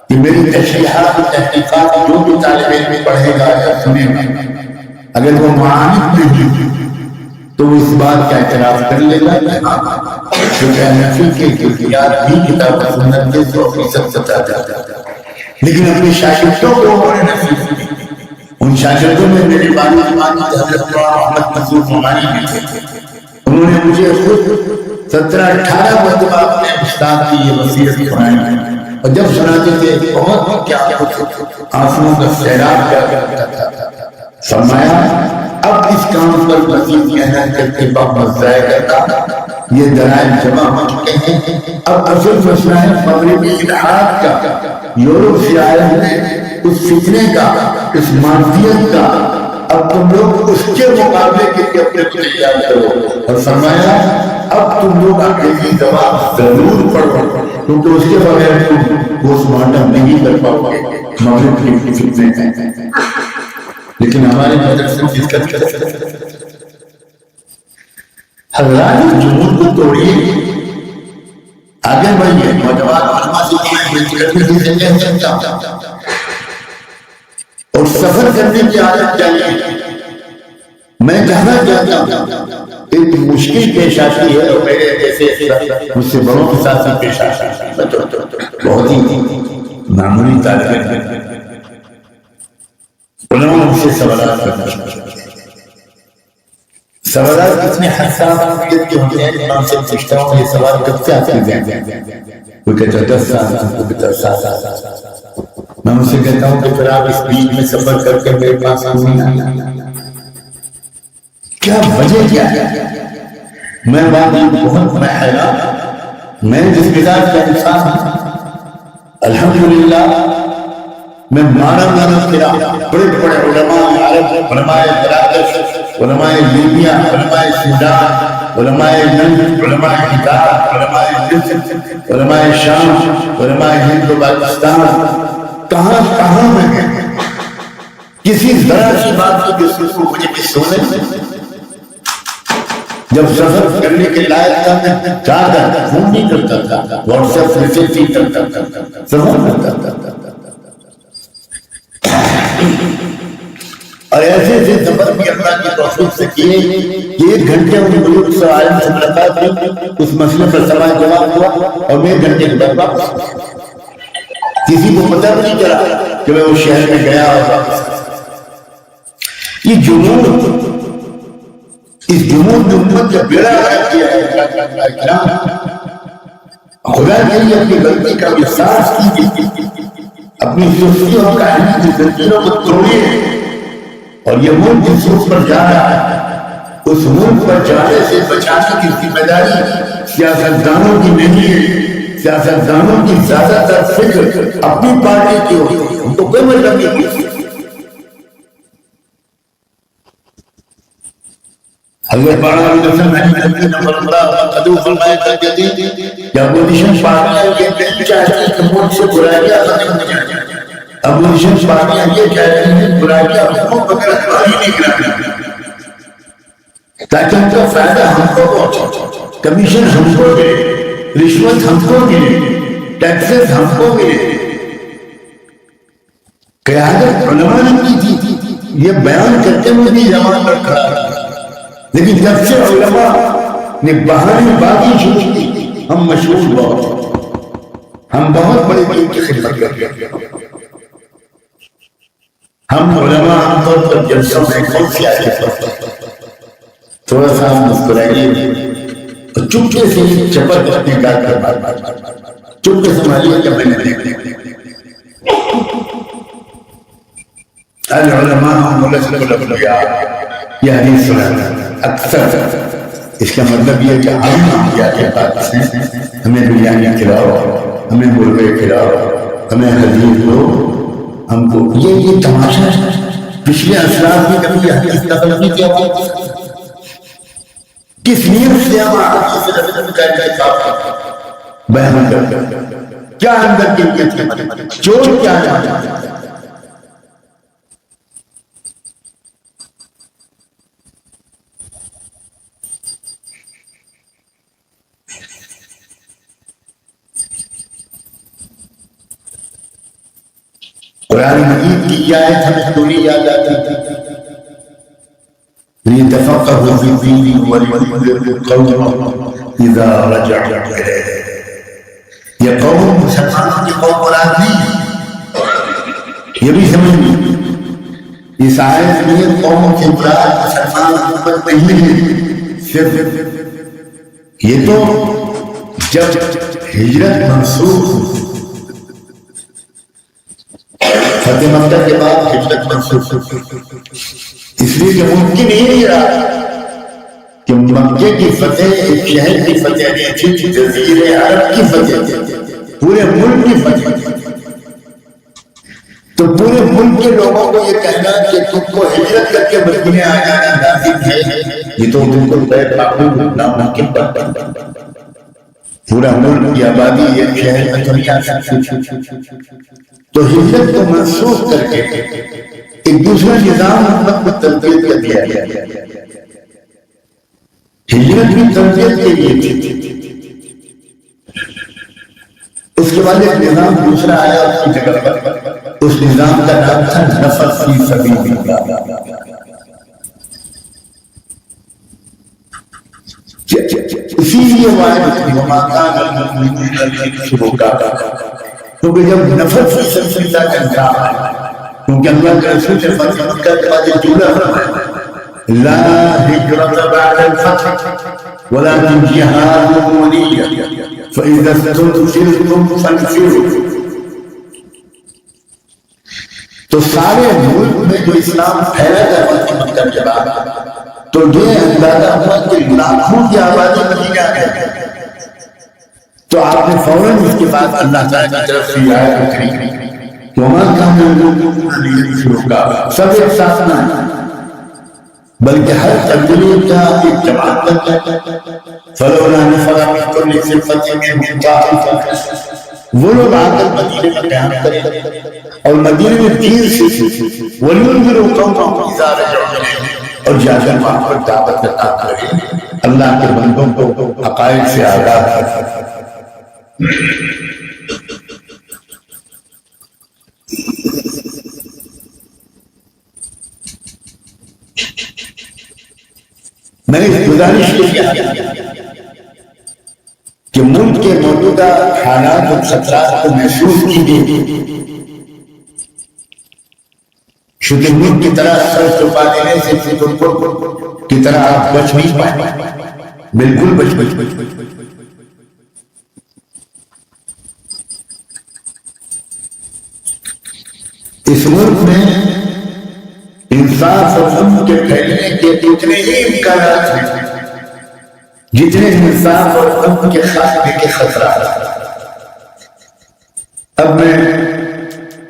کہ میری تشریحات و تحقیقات جو بھی طالب علم پڑھے گا یا سنے گا اگر وہ معاند نہیں تو وہ اس بات کا اعتراف کر لے گا کہ فقہ حنفی کے جزیات بھی کتاب و سنت کے 100% بتاتا ہے. لیکن اپنے شاگردوں کو انہوں نے نصیحت کی. ان شاگردوں میں میرے والد حضرت محمد مسعود نعمانی بھی تھے. انہوں نے مجھے خود 17-18 مرتبہ اپنے استاد کی یہ وصیت سنائی اور جب سناتے تھے بہت کیا آنسوؤں کا سیلاب کرتا تھا. فرمایا اب اس کام پر مزید محنت کر کے وقت ضائع کرتا، یہ دلائل جمع ہو چکے ہیں. اب اصل مسئلہ ہے مغربی الحاد کا، یورپ سے آئے ہوئے اس فتنے کا، اس مادیت کا. اب تم لوگ اس کے مقابلے کے لیے اپنے کو تیار کرو. اور فرمایا اب تم لوگ انگریزی زبان ضرور پڑھو کیونکہ اس کے بغیر تم پوسٹ مارٹم نہیں کر پاؤ گے. مغرب کی فتنے ہیں لیکن ہمارے مدرسے میں دقت کرتے حضرات جمہور کو توڑیے، آگے بڑھیے. نوجوان علماء سے اور سفر کرنے کی عادت چاہیے. میں کہنا چاہتا ہوں ایک مشکل پیش آتی ہے اور میرے جیسے مجھ سے بڑوں کے ساتھ پیش آتا ہے. بہت ہی معمولی طالب علم علماء مجھ سے سوالات کرنا سوالات کتنے حساس نوعیت کے ہوتے ہیں. امام سے پوچھتا ہوں یہ سوال کب سے آپ کے ذہن میں؟ کوئی کہتا ہے 10 سال، کوئی کہتا ہے 7 سال. میں ان سے کہتا ہوں کہ پھر آپ اس بیچ میں سفر کر کے میرے پاس نہیں آنا، کیا وجہ کیا ہے؟ میں بہت حیران، میں جس مزاج کا انسان ہوں الحمدللہ میں مارا پھرا بڑے بڑے علماء عرب، علماء بنگلادیش، علماء لیبیا، علماء سوڈان، علماء ہند، علماء عراق، علماء مصر، علماء شام، علماء ہند و پاکستان. کہاں کہاں میں گئے کسی ذرا سی بات کی جس کو مجھے بھی سونے. جب سفر کرنے کے لائق تھا میں زیادہ فون نہیں کرتا تھا، واٹس ایپ میسج نہیں کرتا تھا، سفر کرتا تھا. اور ایسے ایسے سفر بھی اللہ کی توفیق سے کیے کہ 1 گھنٹے میں بزرگ سے عالم سے ملاقات ہوئی، اس مسئلے پر سوال جواب ہوا اور میں 1 گھنٹے کے بعد واپس. کسی کو پتہ نہیں چلا کہ میں اس شہر میں گیا اور واپس. یہ جنون، اس جنون نے امت کا بیڑا غرق کیا ہے. خدا نے اپنی غلطی کا احساس کیجیے، اپنی سستی اور کاہلی کی زنجیروں کو توڑیے. اور یہ ملک جس ملک پر جا رہا ہے اس ملک پر جانے سے بچانے کی ذمہ داری سیاستدانوں کی نہیں ہے. سیاستدانوں کی زیادہ تر فکر اپنی پارٹی کی ہوتی ہے، ان کو کوئی مطلب نہیں. حضرت بارہ نمبر قدو فرمائے کرتے تھے کہ اپوزیشن پارٹیاں یہ نہیں چاہتی کہ ملک سے برائیاں ختم ہو جائیں. اپوزیشن پارٹیاں یہ چاہتی ہیں برائیاں حکومت وغیرہ ہی نہیں کرانا تاکہ ان کا فائدہ ہم کو پہنچے، کمیشن ہم کو ملے، رشوت ہم کو ملے، ٹیکسز ہم کو ملے. قیادت علماء نے کی تھی، یہ بیان کرتے ہوئے بھی زمان پر کھڑا رہا. لیکن جب سے علماء نے بہانے بازی شروع کی، ہم مشہور بہت، ہم بہت بڑے دین کی خدمت کرتے ہیں. ہم علماء عام طور پر جلسوں میں کون سی آیت پڑھتے ہیں؟ تھوڑا سا مسکرائیے اور چپکے سے چپل اپنے گال پر مار چپکے سے ماریے کہ میں نے دیکھ العلماء ورثۃ الانبیاء، یہ حدیث سنا اکثر. اس کا مطلب یہ کہ ہم انبیاء کے پاس ہیں، ہمیں بریانی کھلاؤ، ہمیں مرغے کھلاؤ، ہمیں حدیث دو، ہم کو یہ تماشا. پچھلے اسلاف میں کبھی یہ حدیث نقل نہیں کیا کس نیت سے ہم بیان کرتے ہیں، کیا اندر کی نیت ہے، چور کیا ہے. قرآن مجید کی یہ آیت ہمیں ضروری یاد آتی ہے، لِيَتَفَقَّهُوا فِي الدِّينِ وَلِيُنذِرُوا قَوْمَهُمْ إِذَا رَجَعُوا إِلَيْهِ. یہ قوم مسلمانوں کی قوم مراد نہیں، یہ بھی سمجھیں. اس آیت میں قوم کے مراد مسلمان امت نہیں ہے، صرف یہ تو جب ہجرت منسوخ فتح مکہ کے بعد ہجرت منسوخ، اس لیے کہ ممکن ہی نہیں رہا کہ مکے کی فتح ایک شہر کی فتح نہیں تھی، جزیرے عرب کی فتح، پورے ملک کی فتح. تو پورے ملک کے لوگوں کو یہ کہنا کہ تم کو ہجرت کر کے مدینے آ جانا لازم ہے، یہ تو تم کو غیر معقول ناممکن پڑتا. پورا ملک کی آبادی ایک شہر میں تو نہیں آ سکتی. تو ہجرت کو منسوخ کر کے ایک دوسرا نظام امت کو تربیت کر دیا گیا. ہجرت بھی تربیت کے لیے تھی، اس کے بعد ایک نظام دوسرا آیا اس کی جگہ پر، اس نظام کا نام تھا نفر فی سبیل اللہ. اسی لیے کیونکہ جب نفر فی سبیل اللہ کا نظام ہے، کیونکہ اللہ کے رسول نے فتح مکہ کے بعد یہ جملہ فرمایا لا ہجرت بعد الفتح ولکن جہاد ونیہ فإذا استنفرتم فانفروا. تو سارے ملک میں جو اسلام پھیلا تھا فتح مکہ کے بعد، تو یہ اندازہ ہوا کہ لاکھوں کی آبادی مدینہ میں. تو آپ نے فوراً اس کے بعد اللہ تعالیٰ کی طرف سے یہ آیت اتری وَمَا كَانَ الْمُؤْمِنُونَ لِيَنفِرُوا، سب ایک ساتھ نہ، بلکہ ہر قبیلے کا ایک جماعت بن جائے. فَلَوْلَا نَفَرَ مِن كُلِّ فِرْقَةٍ مِنْهُمْ طَائِفَةٌ، وہ لوگ آ کر مدینے میں قیام کریں اور مدینے میں دین سیکھیں. وَلِيُنذِرُوا قَوْمَهُمْ إِذَا رَجَعُوا إِلَيْهِمْ، اور جا کر وہاں پر دعوت عطا کریں، اللہ کے بندوں کو عقائد سے آگاہ کریں. میں نے گزارش کیا کہ ملک کے موجودہ حالات اور خطرات کو محسوس کیجیے، شدہ ملک کی طرح سر چھپا دینے سے فکر کی طرح آپ بچ نہیں پائیں، بالکل بچ. اس ملک میں انصاف اور امن کے پھیلنے کے اتنے ہی امکانات ہیں جتنے انصاف اور امن کے خاتمے کے خطرات. اب میں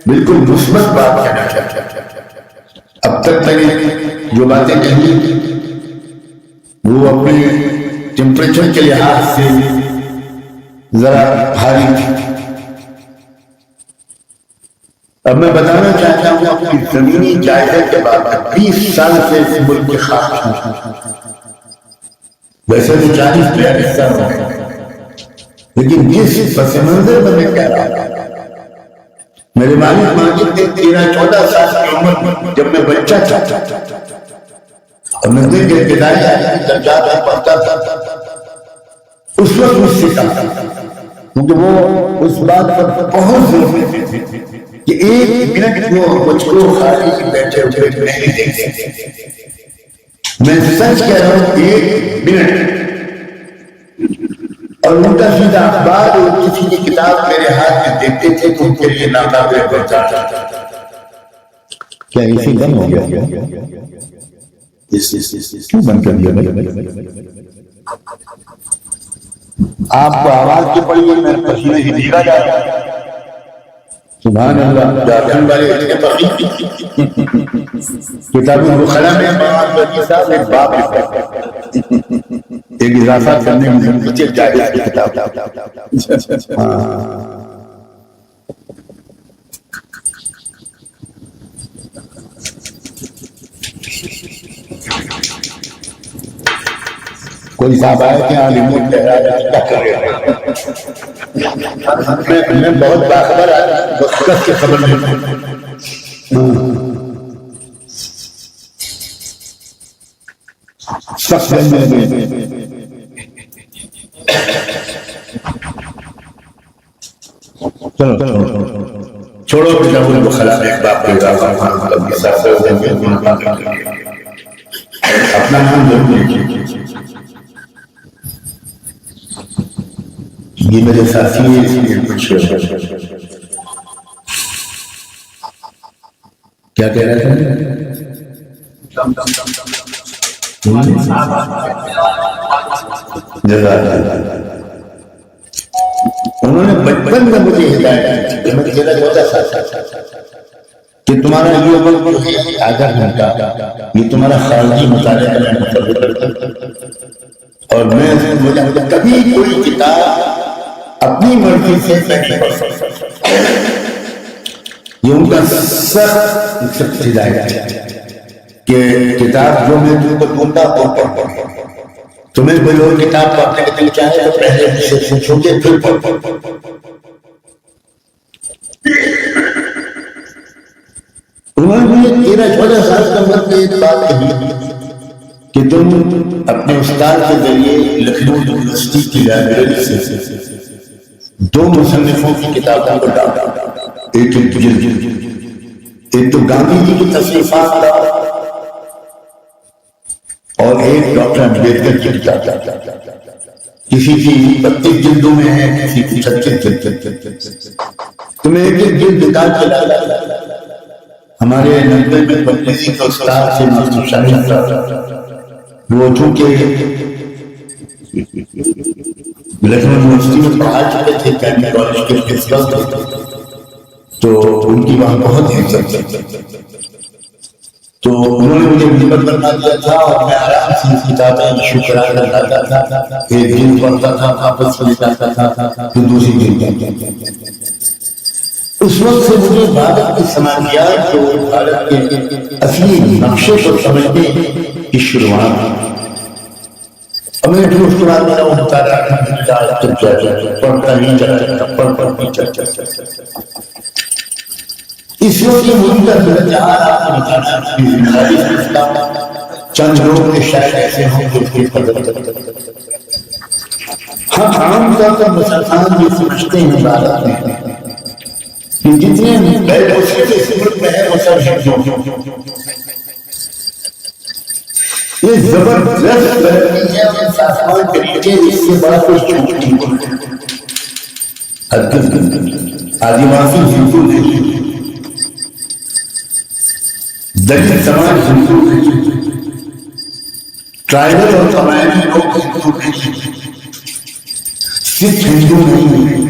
بالکل مثبت بات کہنا چاہتا ہوں. اب تک میں نے جو باتیں کہی وہ اپنے ٹیمپریچر کے لحاظ سے ذرا بھاری تھی. اب میں بتانا چاہتا ہوں اپنی زمینی جائزے کے بعد 20 سال سے اس ملک کے خواہش ہیں. ویسے تو 40-42 سال ہو گئے، لیکن جس پس منظر میں میں کہہ رہا ہوں، میرے والد ماجد نے 13-14 سال کی عمر میں جب میں بچہ تھا اور میں دن کے ابتدائی عالمی درجات میں پڑھتا تھا، اس وقت مجھ سے کہا، کیونکہ وہ اس بات پر بہت ضرور تھے کہ ایک منٹ کو مجھ کو خالی بیٹھے ہوئے نہیں دیکھ سکتے. میں سچ کہہ رہا ہوں ایک منٹ. اور الٹا سیدھا اخبار اور کسی کی کتاب میرے ہاتھ میں دیکھتے تھے تو ان کے لیے ناقابل برداشت تھا. کیا اسی دم ہو گیا؟ کیوں بند کر دیا؟ آپ کو آواز کی پڑی ہے، میں پسینے ہی بھیگا جا رہا ہوں. سبحان اللہ. جھارکھنڈ والے اتنے پڑھی کتابوں کو خلا میں مولانا بنی صاحب ایک باب لکھا ایک اضافہ کرنے میں نیچے جائز کی کتاب. کوئی صاحب آئے کہ ہاں ریموٹ کہہ رہا ہے کیا کر رہے ہیں. میں بہت باخبر آیا کس کے خبر نہیں. چھوڑو کتابوں کو خلا میں ایک باپ کے اپنا نام ضرور لکھیے. یہ میرے ساتھی کچھ کیا کہہ رہے تھے؟ انہوں نے بچپن میں مجھے ہدایت دی. میں کہنا چاہتا تھا کہ تمہارا یہ وقت جو ہے آدھا گھنٹہ یہ تمہارا خارجی مطالعہ کرنے مطلب اور میں کبھی کوئی کتاب اپنی مرضی سے نہیں پڑھ سکتا. یہ ان کا سخت ہدایت ہے کہ کتاب جو میں تم کو دوں گا وہ پڑھ. تمہیں کوئی اور کتاب پڑھنے کے دل چاہے تو پہلے سے سوچو گے پھر پڑھ. انہوں نے مجھے 13-14 سال کی عمر میں ایک بات کہی کہ تم اپنے استاد کے ذریعے لکھنؤ یونیورسٹی کی لائبریری سے 2 مصنفوں کی کتابوں کو ڈالا. ایک تو گاندھی جی کی تصنیفات کا اور ایک ڈاکٹر امبیڈکر کی کتاب. کسی کی 32 جلدوں میں ہے، کسی کی 36 جلد. تمہیں ایک جلد نکال کے ڈالا. ہمارے 90 میں بنگلزی کا استاد سے مستر شاہد صاحب وہ چونکہ لکھنؤ یونیورسٹی میں پڑھا چکے تھے، کینڈی کالج کے پرنسپل تھے، تو ان کی وہاں بہت عزت تھی. تو انہوں نے مجھے ممبر بنا دیا تھا اور میں آرام سے کتابیں ایشو کرایا کرتا تھا. ایک دن پڑھتا تھا، واپس لے جاتا تھا، پھر دوسری دن. اس وقت سے مجھے بھارت کی سماجیات کو بھارت کے اصلی نقشے کو سمجھنے کی شروعات کی. اب میں جو اس کے بعد میرا ہوتا رہا پڑھتا نہیں چلتا پڑھتا. اس وقت یہ مجھے چند لوگ کے شاید ایسے ہوں جو اس کی قدر. ہم عام طور پر مسلمان یہ سمجھتے ہیں بھارت میں کہ جتنے غیر مسلم اس ملک میں ہیں وہ سب ہندو. یہ زبردست غلطی ہے اور سازمان کے نیچے اس سے بڑا کوئی جھوٹ نہیں. آدیواسی ہندو نہیں، دلت سماج ہندو نہیں، ٹرائبل اور قبائلی لوگ ہندو نہیں، سکھ ہندو نہیں،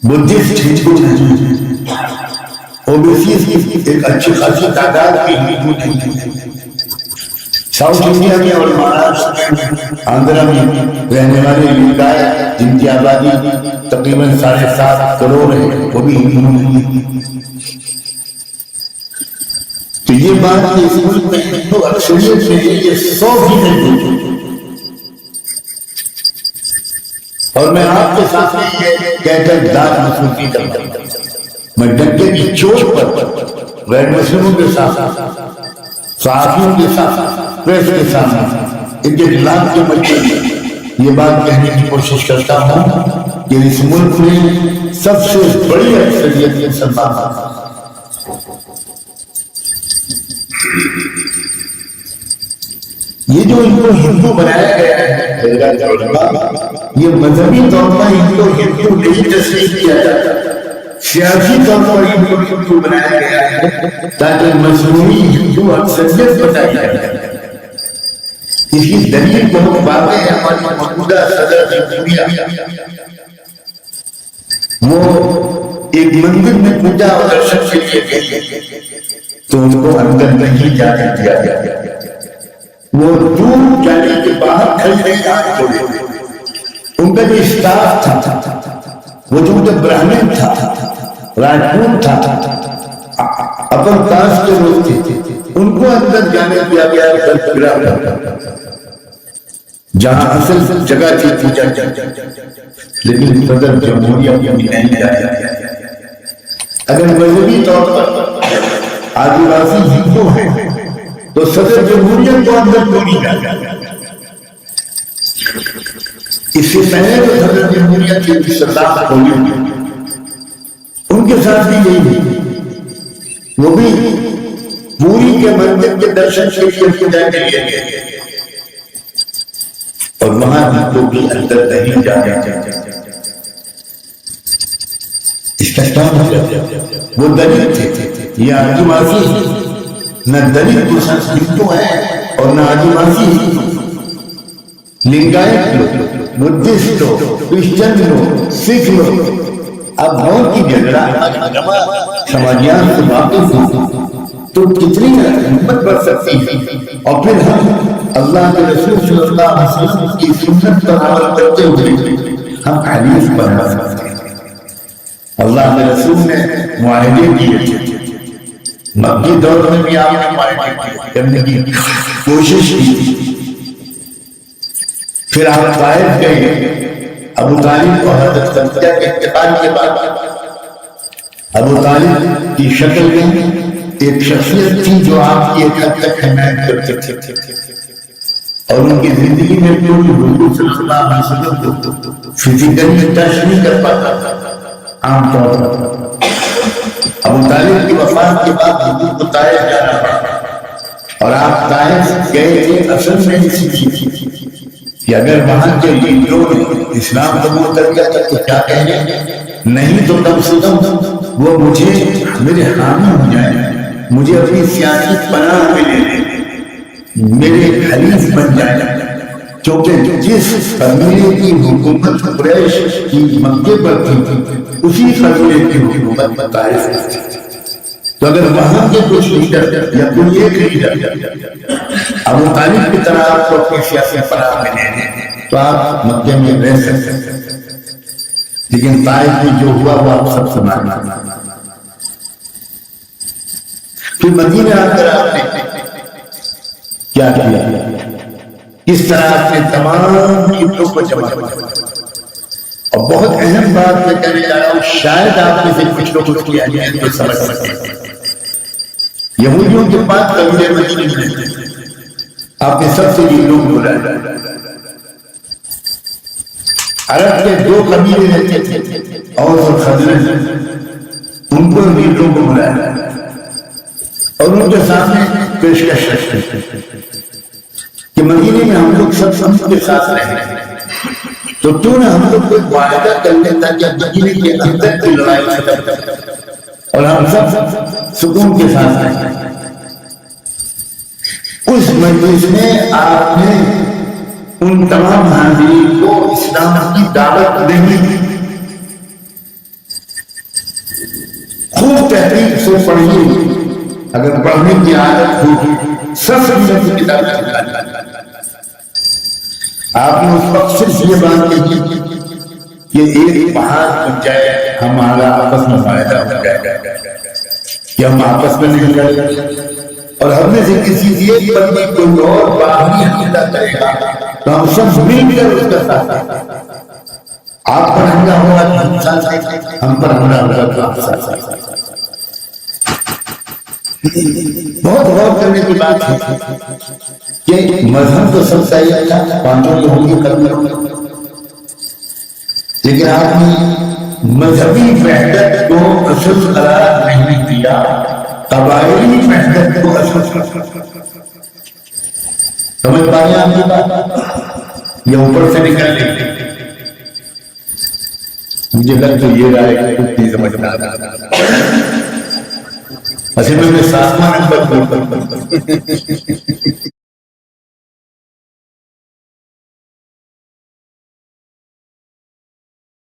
بدھسٹ ہندو نہیں، اوبیسی کی ایک اچھی خاصی تعداد کی ہندو نہیں. ساؤتھ انڈیا میں اور مہاراشٹر میں آندھرا میں رہنے والے لنگایت جن کی آبادی تقریباً 7.5 کروڑ ہے وہ بھی ہندو نہیں. تو یہ بات کہ اس ملک میں ہندو اکثریت میں یہ 100% ہندو. اور میں آپ کے ساتھ کہہ کر داد مسلم کرتا ہوں. میں ڈنکے کی چوٹ پر غیر مسلموں کے ساتھ، صحافیوں کے ساتھ، پریس کے ساتھ ان کے خلاف جو مجبوری یہ بات کہنے کی کوشش کرتا ہوں کہ اس ملک میں سب سے بڑی اکثریت مسلمان، یہ جو ان کو ہندو بنایا گیا ہے، یہ مذہبی طور پر ان کو ہندو نہیں تسلیم کیا جاتا، سیاسی طور پر ان کو ہندو بنایا گیا ہے تاکہ مصنوعی ہندو اکثریت بتائی جائے۔ اس کی دلیل بہت واضح ہے۔ ہماری موجودہ صدر جمہوریہ وہ ایک مندر میں پوجا اور درشن کے لیے گئی تو ان کو اندر نہیں جانے دیا گیا، وہ دور جانے کے باہر کھڑی رہی، ہاتھ جوڑے۔ ان کا جو اسٹاف تھا، وہ جو برہمن تھا، راجپوت تھا، اپر کاسٹ کے لوگ تھے، ان کو اندر جانے دیا گیا جہاں اصل جگہ تھی پوجا کی، لیکن صدر جمہوریہ کو نہیں جایا۔ اگر مذہبی طور پر آدیواسی ہندو ہیں تو صدر جمہوریہ کو اندر کیوں نہیں جایا؟ اس سے پہلے وہ صدر جمہوریہ کی صدارت ہوئی، ان کے ساتھ بھی یہی ہوئی، وہ بھی پوری کے مندر کے درشن کے لیے پوجا کے لیے گئے اور وہاں ہم کو بھی اندر نہیں جانا۔ اس کا کیا مطلب؟ وہ دلت تھے، یہ آدیواسی نہ دلت ہندو ہیں اور نہ آدیواسی ہندو، لنگایت لوگ، بدھسٹ لوگ، کرسچن لوگ، سکھ لوگ۔ اب بہت کی جگہ سماجیات سے واقف ہوں تو کتنی ہمت بڑھ سکتی ہے، اور پھر ہم اللہ کے رسول صلی اللہ علیہ وسلم کی سنت پر عمل کرتے ہوئے ہم حدیث بنا سکتے ہیں۔ اللہ کے رسول نے معاہدے کیے تھے، مکی دور میں بھی آپ نے معاہدے کرنے کی کوشش کی، پھر آپ طائف گئے۔ ابو طالب کو حضرت خدیجہ کے انتقال کے بعد ابو طالب کی شکل میں ایک شخصیت تھی جو آپ کی ایک حد تک حمایت کرتے تھے، اور ان کی زندگی میں کوئی حضور صلی اللہ علیہ وسلم کو فزیکلی ٹچ نہیں کر پاتا تھا۔ عام طور پر ابو طالب کی وفات کے بعد حضور کو طائف جانا پڑا، اور آپ طائف گئے تھے اصل میں اسی لیے کہ اگر وہاں کے لیڈروں نے اسلام قبول کر لیا تو کیا کہیں گے، نہیں تو کم سے کم وہ مجھے میرے حامی ہو جائے، مجھے اپنی سیاسی پناہ میں لے لیں، میرے حلیف بن جائے، کیونکہ جس قبیلے کی حکومت قریش کی مکے پر تھی اسی قبیلے کی حکومت طائف تھی۔ تو اگر وہاں کے کچھ لیڈر یا کوئی ایک لیڈر ابو طالب کی طرح آپ کو اپنی سیاسی پناہ میں لے لیں تو آپ مکے میں رہ سکتے ہیں، لیکن طائف میں جو ہوا وہ آپ سب سمجھتے ہیں۔ پھر مدینہ آ کر آپ نے کیا کیا، اس طرح آپ نے تمام لیڈروں کو جمع کیا، اور بہت اہم بات میں کہنے جا رہا ہوں، شاید آپ میں سے کچھ لوگ اس کی اہمیت کو سمجھ سکیں۔ یہودیوں کے پاس قبیلے مدینے میں تھے، آپ نے سب سے لیڈروں کو بلایا۔ عرب کے دو قبیلے رہتے تھے، اوس اور خزرج، ان کو لیڈروں کو بلایا اور ان کے سامنے پیشکش کی کہ مدینے میں ہم لوگ سب سب کے ساتھ رہیں، تو تو نے ہم لوگ کو معاہدہ کر لیتا کہ مدینے کے اندر کی لڑائی ختم کر اور ہم سب سکون کے ساتھ رہیں۔ اس مجلس میں آپ نے ان تمام حاضرین کو اسلام کی دعوت نہیں دی۔ خوب تحقیق سے پڑھیے، اگر پڑھنے کی عادت ہوگی سب سے کتابیں آپ نے اس وقت صرف یہ بات کہی کہ ایک بہار بن جائے، ہمارا آپس میں فائدہ ہو جائے کہ ہم آپس میں نہیں لڑیں، اور ہم میں سے کسی ایک بندے کوئی اور باہری حملہ کرے گا تو ہم سب مل کر اس کا ساتھ دیں۔ آپ پر حملہ ہوگا تو ہم ساتھ، ہم پر حملہ ہوگا تو آپ ساتھ۔ بہت غور کرنے کی بات ہے کہ مذہب تو سب صحیح تھا، پانچوں لوگوں کی قدر، لیکن آپ نے مذہبی وحدت کو اصل قرار نہیں دیا، قبائلی وحدت کو اصل سمجھ پائے آپ کی بات؟ یہ اوپر سے نکل رہی ہے، مجھے لگ تو یہ رہا ہے کہ کچھ نہیں سمجھ میں آتا، اصل میں 7واں نمبر پر